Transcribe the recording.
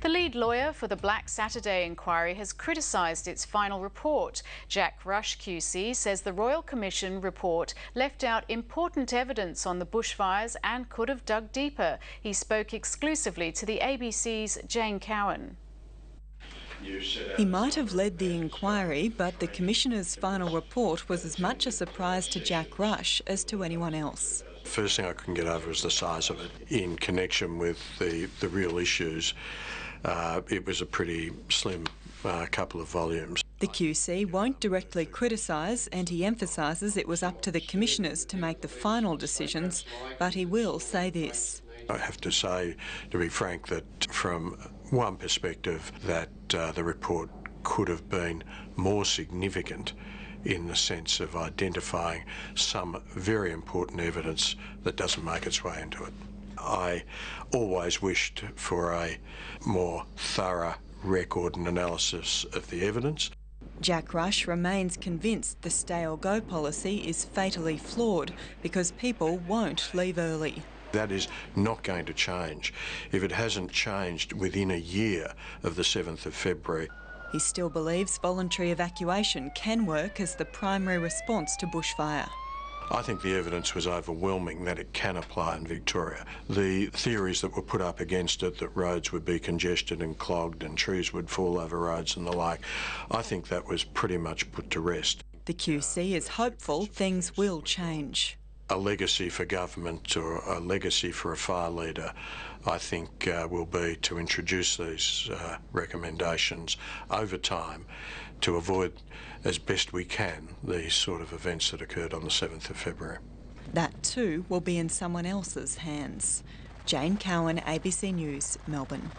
The lead lawyer for the Black Saturday inquiry has criticised its final report. Jack Rush QC says the Royal Commission report left out important evidence on the bushfires and could have dug deeper. He spoke exclusively to the ABC's Jane Cowan. He might have led the inquiry, but the Commissioner's final report was as much a surprise to Jack Rush as to anyone else. First thing I couldn't get over was the size of it. In connection with the real issues, it was a pretty slim couple of volumes. The QC won't directly criticise, and he emphasises it was up to the Commissioners to make the final decisions, but he will say this. I have to say, to be frank, that from one perspective that the report could have been more significant in the sense of identifying some very important evidence that doesn't make its way into it. I always wished for a more thorough record and analysis of the evidence. Jack Rush remains convinced the stay or go policy is fatally flawed because people won't leave early. That is not going to change if it hasn't changed within a year of the 7th of February. He still believes voluntary evacuation can work as the primary response to bushfire. I think the evidence was overwhelming that it can apply in Victoria. The theories that were put up against it, that roads would be congested and clogged and trees would fall over roads and the like, I think that was pretty much put to rest. The QC is hopeful things will change. A legacy for government or a legacy for a fire leader, I think, will be to introduce these recommendations over time to avoid as best we can these sort of events that occurred on the 7th of February. That too will be in someone else's hands. Jane Cowan, ABC News, Melbourne.